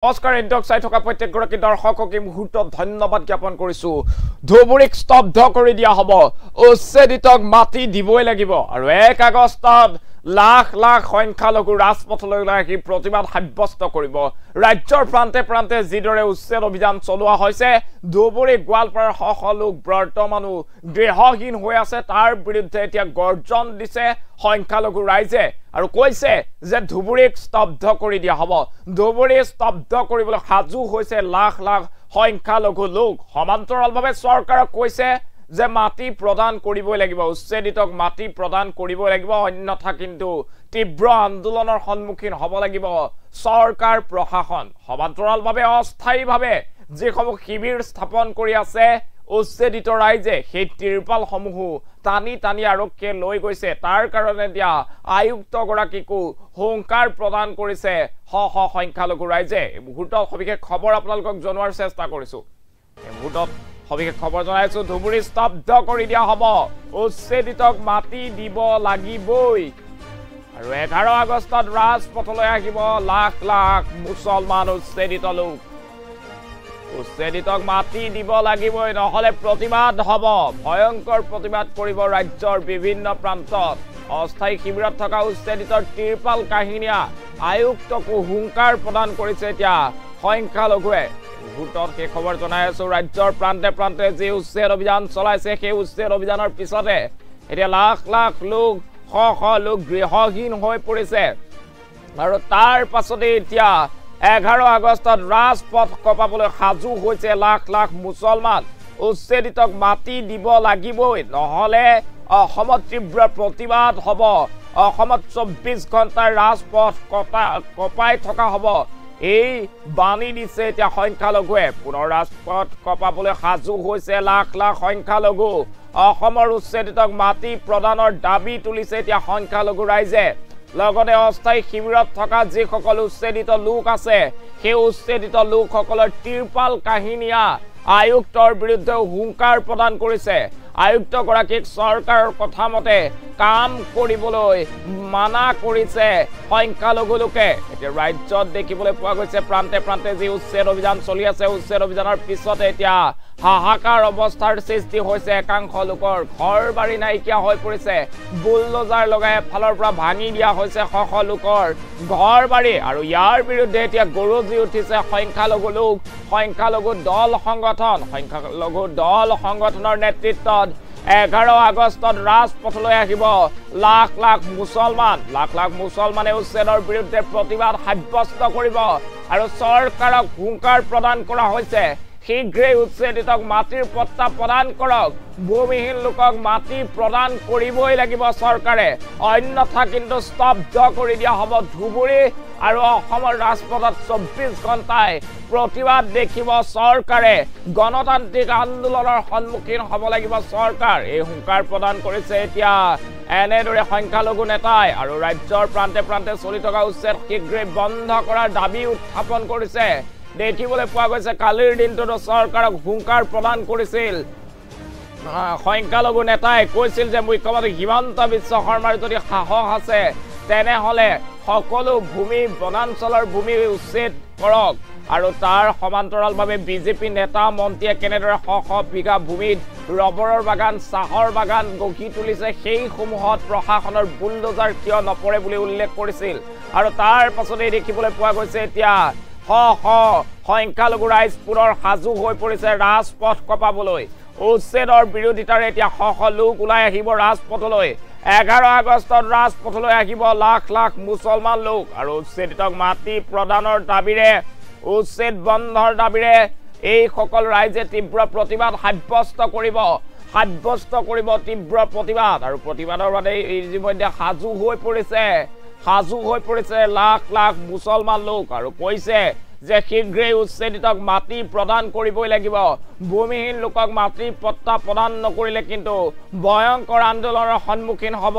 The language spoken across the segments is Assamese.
নমস্কাৰ ইণ্টক চাই থকা প্ৰত্যেকগৰাকী দৰ্শকক এই মুহূৰ্তত ধন্যবাদ জ্ঞাপন কৰিছো ধুবুৰীক স্তব্ধ কৰি দিয়া হ'ব উচ্ছেদিতক মাটি দিবই লাগিব আৰু 1 আগষ্টত লাখ লাখ সংখ্যালঘু ৰাজপথলৈ আহি প্ৰতিবাদ সাব্যস্ত কৰিব ৰাজ্যৰ প্ৰান্তে প্ৰান্তে যিদৰে উচ্ছেদ অভিযান চলোৱা হৈছে ধুবুৰী গোৱালপাৰাৰ শশ লোক বৰ্তমানো গৃহহীন হৈ আছে তাৰ বিৰুদ্ধে এতিয়া গৰ্জন দিছে সংখ্যালঘু ৰাইজে আৰু কৈছে যে ধুবুৰীক স্তব্ধ কৰি দিয়া হ'ব ধুবুৰী স্তব্ধ কৰিবলৈ সাজু হৈছে লাখ লাখ সংখ্যালঘু লোক সমান্তৰালভাৱে চৰকাৰক কৈছে যে মাটি প্ৰদান কৰিবই লাগিব উচ্ছেদিতক মাটি প্ৰদান কৰিবই লাগিব অন্যথা কিন্তু তীব্ৰ আন্দোলনৰ সন্মুখীন হ'ব লাগিব চৰকাৰ প্ৰশাসন সমান্তৰালভাৱে অস্থায়ীভাৱে যিসমূহ শিবিৰ স্থাপন কৰি আছে উচ্ছেদিত ৰাইজে সেই তিৰপাল সমূহ টানি টানি আৰক্ষীয়ে লৈ গৈছে তাৰ কাৰণে দিয়া আয়ুক্ত গৰাকীকো হুংকাৰ প্ৰদান কৰিছে শ সংখ্যালঘু ৰাইজে মুহূৰ্তত সবিশেষ খবৰ আপোনালোকক জনোৱাৰ চেষ্টা কৰিছো এই মুহূৰ্তত সবিশেষ খবৰ জনাইছো ধুবুৰী স্তব্ধ কৰি দিয়া হ'ব উচ্ছেদিতক মাটি দিব লাগিবই আৰু 11 আগষ্টত ৰাজপথলৈ আহিব লাখ লাখ মুছলমান উচ্ছেদিত লোক উচ্ছেদিতক মাটি দিব লাগিবই নহলে প্ৰতিবাদ হ'ব ভয়ংকৰ প্ৰতিবাদ কৰিব ৰাজ্যৰ বিভিন্ন প্ৰান্তত অস্থায়ী শিবিৰত থকা উচ্ছেদিতৰ তিৰপাল কাহিনীয়া আয়ুক্তকো হুংকাৰ প্ৰদান কৰিছে এতিয়া সংখ্যালঘুৱে মুহূৰ্তত সেই খবৰ জনাই আছো ৰাজ্যৰ প্ৰান্তে প্ৰান্তে যি উচ্ছেদ অভিযান চলাইছে সেই উচ্ছেদ অভিযানৰ পিছতে এতিয়া লাখ লাখ লোক শ লোক গৃহহীন হৈ পৰিছে আৰু তাৰ পাছতে এতিয়া 11 আগষ্টত ৰাজপথ কপাবলৈ সাজু হৈছে লাখ লাখ মুছলমান উচ্ছেদিতক মাটি দিব লাগিবই নহলে অসমত তীব্ৰ প্ৰতিবাদ হ'ব অসমত 24 ঘণ্টাৰ ৰাজপথ কপাই থকা হ'ব এই বাণী দিছে এতিয়া সংখ্যালঘুৱে পুনৰ ৰাজপথ কপাবলৈ সাজু হৈছে লাখ লাখ সংখ্যালঘু অসমৰ উচ্ছেদিতক মাটি প্ৰদানৰ দাবী তুলিছে এতিয়া সংখ্যালঘু ৰাইজে লগতে অস্থায়ী শিবিৰত থকা যিসকল উচ্ছেদিত লোক আছে সেই উচ্ছেদিত লোকসকলৰ তিৰপাল কাহিনীয়া আয়ুক্তৰ বিৰুদ্ধে হুংকাৰ প্ৰদান কৰিছে আয়ুক্ত গৰাকীক চৰকাৰৰ কথা মতে কাম কৰিবলৈ মানা কৰিছে সংখ্যালঘু লোকে এতিয়া ৰাজ্যত দেখিবলৈ পোৱা গৈছে প্ৰান্তে প্ৰান্তে যি উচ্ছেদ অভিযান চলি আছে উচ্ছেদ অভিযানৰ পিছতে এতিয়া হাহাকাৰ অৱস্থাৰ সৃষ্টি হৈছে একাংশ লোকৰ ঘৰ বাৰী নাইকিয়া হৈ পৰিছে বুলডোজাৰ লগাই এফালৰ পৰা ভাঙি দিয়া হৈছে শ লোকৰ ঘৰ বাৰী আৰু ইয়াৰ বিৰুদ্ধে এতিয়া গৰজি উঠিছে সংখ্যালঘু দল সংগঠনৰ নেতৃত্বত 11 আগষ্টত ৰাজপথলৈ আহিব লাখ লাখ মুছলমানে উচ্ছেদৰ বিৰুদ্ধে প্ৰতিবাদ সাব্যস্ত কৰিব আৰু চৰকাৰক হুংকাৰ প্ৰদান কৰা হৈছে শীঘ্ৰেই উচ্ছেদিতক মাটিৰ পট্টা প্ৰদান কৰক ভূমিহীন লোকক মাটি প্ৰদান কৰিবই লাগিব চৰকাৰে অন্যথা কিন্তু স্তব্ধ কৰি দিয়া হ'ব ধুবুৰী আৰু অসমৰ ৰাজপথত 24 ঘণ্টাই প্ৰতিবাদ দেখিব চৰকাৰে গণতান্ত্ৰিক আন্দোলনৰ সন্মুখীন হ'ব লাগিব চৰকাৰ এই হুংকাৰ প্ৰদান কৰিছে এতিয়া এনেদৰে সংখ্যালঘু নেতাই আৰু ৰাজ্যৰ প্ৰান্তে প্ৰান্তে চলি থকা উচ্ছেদ শীঘ্ৰেই বন্ধ কৰাৰ দাবী উত্থাপন কৰিছে দেখিবলৈ পোৱা গৈছে কালিৰ দিনটোত চৰকাৰক হুংকাৰ প্ৰদান কৰিছিল সংখ্যালঘু নেতাই কৈছিল যে মুখ্যমন্ত্ৰী হিমন্ত বিশ্ব শৰ্মাৰ যদি সাহস আছে তেনেহলে সকলো ভূমি বনাঞ্চলৰ ভূমি উচ্ছেদ কৰক আৰু তাৰ সমান্তৰালভাৱে বিজেপি নেতা মন্ত্ৰীয়ে কেনেদৰে শ বিঘা ভূমিত ৰবৰৰ বাগান চাহৰ বাগান গঢ়ি তুলিছে সেই সমূহত প্ৰশাসনৰ বুলডোজাৰ কিয় নপৰে বুলি উল্লেখ কৰিছিল আৰু তাৰ পাছতে দেখিবলৈ পোৱা গৈছে এতিয়া সংখ্যালঘু ৰাইজ পুনৰ সাজু হৈ পৰিছে ৰাজপথ কপাবলৈ উচ্ছেদৰ বিৰোধিতাৰে এতিয়া লোক ওলাই আহিব ৰাজপথলৈ 11 আগষ্টত ৰাজপথলৈ আহিব লাখ লাখ মুছলমান লোক আৰু উচ্ছেদিতক মাটি প্ৰদানৰ দাবীৰে উচ্ছেদ বন্ধৰ দাবীৰে এই সকল ৰাইজে তীব্ৰ প্ৰতিবাদ সাব্যস্ত কৰিব তীব্ৰ প্ৰতিবাদ আৰু প্ৰতিবাদৰ বাবে ইতিমধ্যে সাজু হৈ পৰিছে লাখ লাখ মুছলমান লোক আৰু কৈছে যে শীঘ্ৰেই উচ্ছেদিতক মাটি প্ৰদান কৰিবই লাগিব ভূমিহীন লোকক মাটি পট্টা প্ৰদান নকৰিলে কিন্তু ভয়ংকৰ আন্দোলনৰ সন্মুখীন হ'ব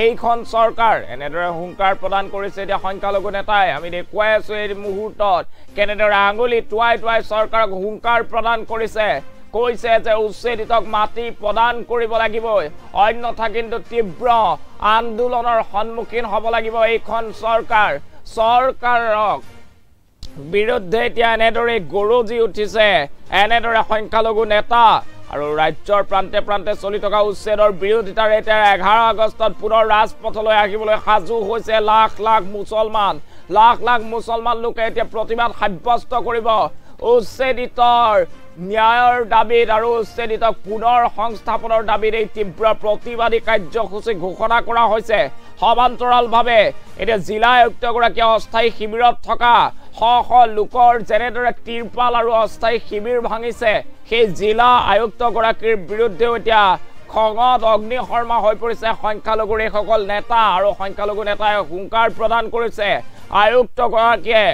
এইখন চৰকাৰ এনেদৰে হুংকাৰ প্ৰদান কৰিছে এতিয়া সংখ্যালঘু নেতাই আমি দেখুৱাই আছো এই মুহূৰ্তত কেনেদৰে আঙুলি টুৱাই চৰকাৰক হুংকাৰ প্ৰদান কৰিছে কৈছে যে উচ্ছেদিতক মাটি প্ৰদান কৰিব লাগিবই অন্যথা কিন্তু তীব্ৰ আন্দোলনৰ সন্মুখীন হ'ব লাগিব এইখন চৰকাৰক বিৰুদ্ধে এতিয়া এনেদৰে গৰজি উঠিছে এনেদৰে সংখ্যালঘু নেতা আৰু ৰাজ্যৰ প্ৰান্তে প্ৰান্তে চলি থকা উচ্ছেদৰ বিৰোধিতাৰে এতিয়া 11 আগষ্টত পুনৰ ৰাজপথলৈ আহিবলৈ সাজু হৈছে লাখ লাখ মুছলমান লোকে এতিয়া প্ৰতিবাদ সাব্যস্ত কৰিব উচ্ছেদিতৰ ন্যায়ৰ দাবীত আৰু উচ্ছেদিতক পুনৰ সংস্থাপনৰ দাবীত এই তীব্ৰ প্ৰতিবাদী কাৰ্যসূচী ঘোষণা কৰা হৈছে সমান্তৰালভাৱে এতিয়া জিলা আয়ুক্তগৰাকীয়ে অস্থায়ী শিবিৰত থকা শ লোকৰ যেনেদৰে তিৰপাল আৰু অস্থায়ী শিবিৰ ভাঙিছে সেই জিলা আয়ুক্তগৰাকীৰ বিৰুদ্ধেও এতিয়া খঙত অগ্নিশৰ্মা হৈ পৰিছে সংখ্যালঘুৰ এইসকল নেতা আৰু সংখ্যালঘু নেতাই হুংকাৰ প্ৰদান কৰিছে আয়ুক্তগৰাকীয়ে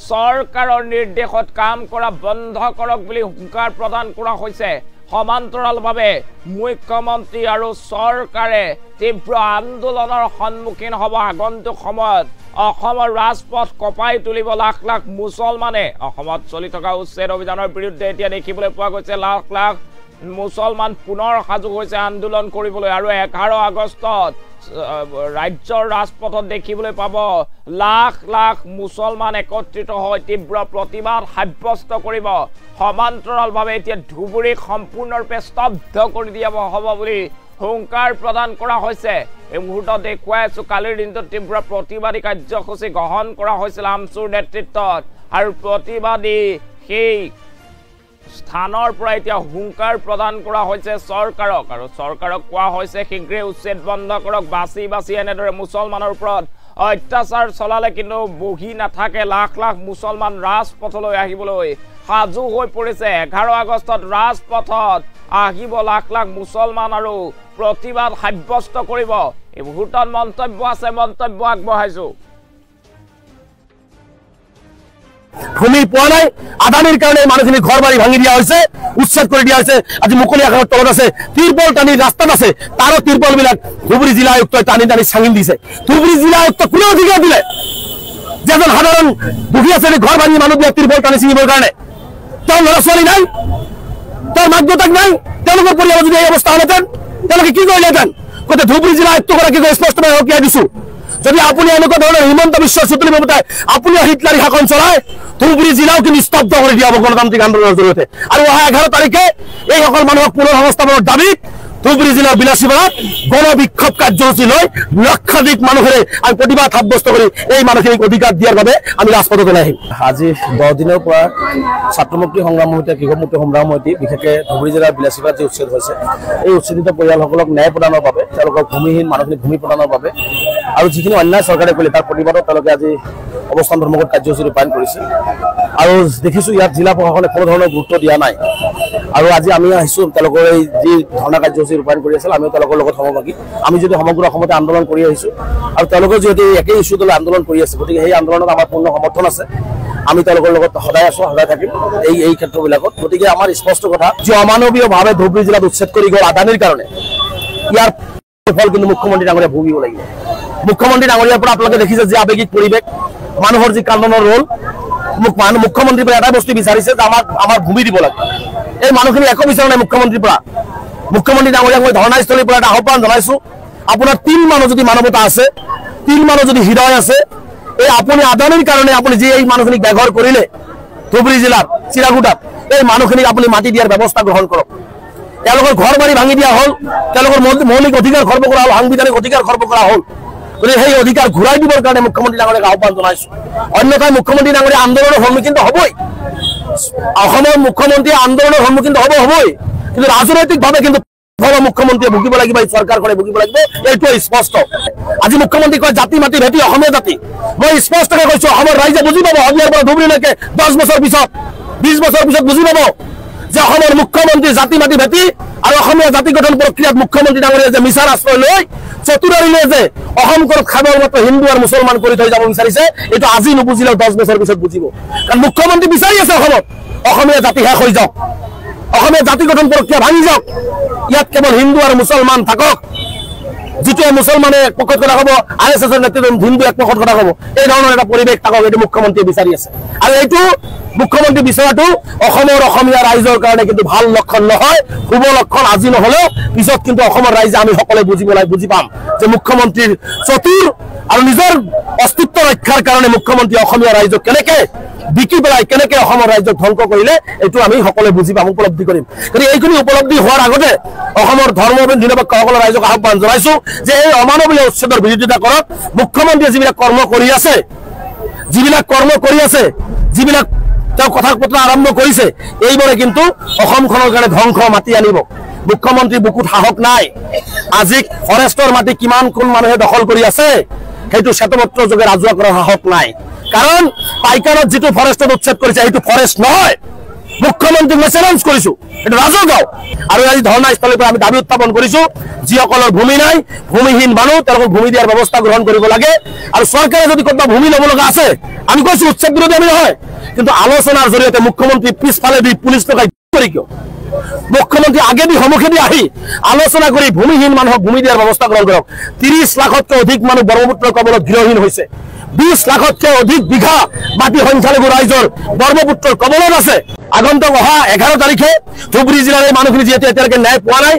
চৰকাৰৰ নিৰ্দেশত কাম কৰা বন্ধ কৰক বুলি হুংকাৰ প্ৰদান কৰা হৈছে সমান্তৰালভাৱে মুখ্যমন্ত্ৰী আৰু চৰকাৰে তীব্ৰ আন্দোলনৰ সন্মুখীন হ'ব আগন্তুক সময়ত অসমৰ ৰাজপথ কপাই তুলিব লাখ লাখ মুছলমানে অসমত চলি থকা উচ্ছেদ অভিযানৰ বিৰুদ্ধে এতিয়া দেখিবলৈ পোৱা গৈছে লাখ লাখ মুছলমান পুনৰ সাজু হৈছে আন্দোলন কৰিবলৈ আৰু 11 আগষ্টত ৰাজ্যৰ ৰাজপথত দেখিবলৈ পাব লাখ লাখ মুছলমান একত্ৰিত হৈ তীব্ৰ প্ৰতিবাদ সাব্যস্ত কৰিব সমান্তৰালভাৱে এতিয়া ধুবুৰীক সম্পূৰ্ণৰূপে স্তব্ধ কৰি দিয়া হ'ব বুলি হুংকাৰ প্ৰদান কৰা হৈছে এই মুহূৰ্তত দেখুৱাই আছো কালিৰ দিনটোত তীব্ৰ প্ৰতিবাদী কাৰ্যসূচী গ্ৰহণ কৰা হৈছিল আমচুৰ নেতৃত্বত আৰু প্ৰতিবাদী সেই স্থানৰ পৰা এতিয়া হুংকাৰ প্ৰদান কৰা হৈছে চৰকাৰক আৰু চৰকাৰক কোৱা হৈছে শীঘ্ৰে উচ্ছেদ বন্ধ কৰক বাছি এনেদৰে মুছলমানৰ ওপৰত অত্যাচাৰ চলালে কিন্তু বহি নাথাকে লাখ লাখ মুছলমান ৰাজপথলৈ আহিবলৈ সাজু হৈ পৰিছে 11 আগষ্টত ৰাজপথত আহিব লাখ লাখ মুছলমান আৰু প্ৰতিবাদ সাব্যস্ত কৰিব এই মুহূৰ্তত মন্তব্য আছে মন্তব্য আগবঢ়াইছো ভূমি পোৱা নাই আদানিৰ কাৰণে মানুহখিনি ঘৰ বাৰী ভাঙি দিয়া হৈছে উচ্ছেদ কৰি দিয়া হৈছে আজি মুকলি আকাশৰ তলত আছে তিৰপল টানি ৰাস্তাত আছে তাৰো তিৰপল বিলাক ধুবুৰী জিলা আয়ুক্তই টানি চাঙিল দিছে ধুবুৰী জিলা আয়ুক্ত কোনে অধিকাৰ দিলে যেজন সাধাৰণ দুখীয়া শ্ৰেণীৰ ঘৰ ভাঙি মানুহ দিয়া তিৰপল টানি ছিঙিবৰ কাৰণে তেওঁৰ ল'ৰা ছোৱালী নাই তেওঁৰ মাক দেউতাক নাই তেওঁলোকৰ পৰিয়ালৰ যদি এই অৱস্থা হ'লহেঁতেন তেওঁলোকে কি কৰিলেহেঁতেন গতিকে ধুবুৰী জিলা আয়ুক্তগৰাকীক স্পষ্টভাৱে সকীয়াই দিছো যদি আপুনি এনেকুৱা ধৰণৰ হিমন্ত বিশ্ব চুতলি মমতাই আপুনি হিটলাৰী শাসন চলাই ধুবুৰী জিলাও কিন্তু স্তব্ধ কৰি দিয়া হ'ব গণতান্ত্ৰিক আন্দোলনৰ জৰিয়তে আৰু অহা 11 তাৰিখে এইসকল মানুহক পুনৰ সংস্থাপনৰ দাবীত ধুবুৰী জিলাৰ বিলাসীপাৰাত গণবিক্ষোভ কাৰ্যসূচী লৈ লক্ষাধিক মানুহেৰে আমি প্ৰতিবাদ সাব্যস্ত কৰি এই মানুহখিনিক অধিকাৰ দিয়াৰ বাবে আমি ৰাজপথত ওলাই আহিম আজি 10 দিনৰ পৰা ছাত্ৰমুক্তি সংগ্ৰাম সমিতি কৃষক মুক্তি সংগ্ৰাম সমিতি বিশেষকৈ ধুবুৰী জিলাৰ বিলাসীপাৰাত যে উচ্ছেদ হৈছে এই উচ্ছেদিত পৰিয়ালসকলক ন্যায় প্ৰদানৰ বাবে তেওঁলোকৰ ভূমিহীন মানুহখিনিক ভূমি প্ৰদানৰ বাবে আৰু যিখিনি অন্যায় চৰকাৰে কৰিলে তাৰ প্ৰতিবাদত তেওঁলোকে আজি অৱস্থান ধৰ্মঘট কাৰ্যসূচী ৰূপায়ণ কৰিছে আৰু দেখিছোঁ ইয়াত জিলা প্ৰশাসনে কোনো ধৰণৰ গুৰুত্ব দিয়া নাই আৰু আজি আমি আহিছোঁ তেওঁলোকৰ এই যি ধৰ্ণা কাৰ্যসূচী ৰূপায়ণ কৰি আছিল আমিও তেওঁলোকৰ লগত সমভাগী আমি যদি সমগ্ৰ অসমতে আন্দোলন কৰি আহিছোঁ আৰু তেওঁলোকৰ যিহেতু একেই ইছ্যুত লৈ আন্দোলন কৰি আছে গতিকে সেই আন্দোলনত আমাৰ পূৰ্ণ সমৰ্থন আছে আমি তেওঁলোকৰ লগত সদায় আছোঁ সদায় থাকিম এই ক্ষেত্ৰবিলাকত গতিকে আমাৰ স্পষ্ট কথা যে অমানৱীয়ভাৱে ধুবুৰী জিলাত উচ্ছেদ কৰি গ'ল আদানিৰ কাৰণে ইয়াৰ ফল কিন্তু মুখ্যমন্ত্ৰী ডাঙৰীয়া ভুগিব লাগিব মুখ্যমন্ত্ৰী ডাঙৰীয়াৰ পৰা আপোনালোকে দেখিছে যে আৱেগিক পৰিৱেশ মানুহৰ যি কান্দনৰ ৰোল মুখ্যমন্ত্ৰীৰ পৰা এটা বস্তু বিচাৰিছে যে আমাৰ ভূমি দিব লাগে এই মানুহখিনি একো বিচৰা নাই মুখ্যমন্ত্ৰীৰ পৰা মুখ্যমন্ত্ৰী ডাঙৰীয়াক মই ধৰ্ণাস্থলীৰ পৰা এটা আহ্বান জনাইছোঁ আপোনাৰ 3 মানুহ যদি মানৱতা আছে 3 মানুহ যদি হৃদয় আছে এই আপুনি আদানিৰ কাৰণে আপুনি যি এই মানুহখিনিক বেঘৰ কৰিলে ধুবুৰী জিলাৰ চিৰাগুটাত এই মানুহখিনিক আপুনি মাটি দিয়াৰ ব্যৱস্থা গ্ৰহণ কৰক তেওঁলোকৰ ঘৰ বাৰী ভাঙি দিয়া হ'ল তেওঁলোকৰ মৌলিক অধিকাৰ খৰ্ব কৰা হ'ল সাংবিধানিক অধিকাৰ খৰ্ব কৰা হ'ল গতিকে সেই অধিকাৰ ঘূৰাই দিবৰ কাৰণে মুখ্যমন্ত্ৰী ডাঙৰীয়াক আহ্বান জনাইছোঁ অন্যথায় মুখ্যমন্ত্ৰী ডাঙৰীয়া আন্দোলনৰ সন্মুখীন হ'বই অসমৰ মুখ্যমন্ত্ৰী আন্দোলনৰ সন্মুখীন হ'বই কিন্তু ৰাজনৈতিকভাৱে কিন্তু মুখ্যমন্ত্ৰীয়ে ভুগিব লাগিব এই চৰকাৰখনে ভুগিব লাগিব এইটো স্পষ্ট আজি মুখ্যমন্ত্ৰী কয় জাতি মাটি ভেটি অসমীয়া জাতি মই স্পষ্টকৈ কৈছোঁ অসমৰ ৰাইজে বুজি পাব শদিয়াৰ পৰা ধুবুৰীলৈকে 10 বছৰ পিছত 20 বছৰ পিছত বুজি পাব যে অসমৰ মুখ্যমন্ত্ৰী জাতি মাটি ভেটি আৰু অসমীয়া জাতি গঠন প্ৰক্ৰিয়াত মুখ্যমন্ত্ৰী ডাঙৰীয়াই যে মিছাৰ আশ্ৰয় লৈ চতুৰাৰীলৈ যে অসমখনত খাবৰ মাত্ৰ হিন্দু আৰু মুছলমান কৰি থৈ যাব বিচাৰিছে এইটো আজি নুবুজিলেও 10 বছৰ পিছত বুজিব কাৰণ মুখ্যমন্ত্ৰী বিচাৰি আছে অসমত অসমীয়া জাতি শেষ হৈ যাওক অসমীয়া জাতি গঠন প্ৰক্ৰিয়া ভাঙি যাওক ইয়াত কেৱল হিন্দু আৰু মুছলমান থাকক যিটোৱে মুছলমানে এক পক্ষত কথা ক'ব RSSৰ নেতৃত্বত হিন্দু এক পক্ষত কথা ক'ব এই ধৰণৰ এটা পৰিৱেশ থাকক এইটো মুখ্যমন্ত্ৰীয়ে বিচাৰি আছে আৰু এইটো মুখ্যমন্ত্ৰী বিচৰাটো অসমীয়া ৰাইজৰ কাৰণে কিন্তু ভাল লক্ষণ নহয়, শুভ লক্ষণ। আজি নহলেও পিছত কিন্তু অসমৰ ৰাইজে আমি সকলোৱে বুজি পাম যে মুখ্যমন্ত্ৰীৰ চতুৰ আৰু নিজৰ অস্তিত্ব ৰক্ষাৰ কাৰণে মুখ্যমন্ত্ৰী অসমীয়া ৰাইজক কেনেকে বিকি পেলাই কেনেকে অসমৰ ৰাইজক ধ্বংস কৰিলে এইটো আমি সকলোৱে বুজি পাম, উপলব্ধি কৰিম। গতিকে এইখিনি উপলব্ধি হোৱাৰ আগতে অসমৰ ধৰ্ম নিৰপেক্ষসকলৰ ৰাইজক আহ্বান জনাইছো যে এই অমানৱীয় উচ্ছেদৰ বিৰোধিতা কৰক। মুখ্যমন্ত্ৰীয়ে যিবিলাক কৰ্ম কৰি আছে, যিবিলাক তেওঁ কথা বতৰা আৰম্ভ কৰিছে, এইবোৰে কিন্তু অসমখনৰ কাৰণে ধ্বংস মাতি আনিব। মুখ্যমন্ত্ৰীৰ বুকুত সাহস নাই। আজি ফৰেষ্টৰ মাটি কিমান কোন মানুহে দখল কৰি আছে সেইটো শ্বেতপত্ৰ যোগে ৰাজহুৱা কৰাৰ সাহস নাই। কাৰণ পাইকানত যিটো ফৰেষ্টত উচ্ছেদ কৰিছে সেইটো ফৰেষ্ট নহয়। মুখ্যমন্ত্ৰীক মই চেলেঞ্জ কৰিছো, এইটো ৰাজহুৱা। আৰু আজি ধৰ্ণাস্থলীৰ পৰা আমি দাবী উত্থাপন কৰিছো, যিসকলৰ ভূমি নাই, ভূমিহীন মানুহ, তেওঁলোকক ভূমি দিয়াৰ ব্যৱস্থা গ্ৰহণ কৰিব লাগে। আৰু চৰকাৰে যদি ক'ৰবাত ভূমি ল'ব লগা আছে, আমি কৈছো উচ্ছেদ বিৰোধী আমি নহয়, কিন্তু আলোচনাৰ জৰিয়তে মুখ্যমন্ত্ৰী পিছফালে দি পুলিচ লগাই কৰি কিয়? মুখ্যমন্ত্ৰী আগেদি সমুখেদি আহি আলোচনা কৰি ভূমিহীন মানুহক ভূমি দিয়াৰ ব্যৱস্থা গ্ৰহণ কৰক। 30 লাখতকৈ অধিক মানুহ ব্ৰহ্মপুত্ৰৰ কবলত গৃহহীন হৈছে। 20 লাখতকৈ অধিক বিঘা মাটি সংখ্যালঘু ৰাইজৰ ব্ৰহ্মপুত্ৰৰ কবলত আছে। আগন্তুক অহা 11 তাৰিখে ধুবুৰী জিলাৰ এই মানুহখিনি যিহেতু এতিয়ালৈকে ন্যায় পোৱা নাই,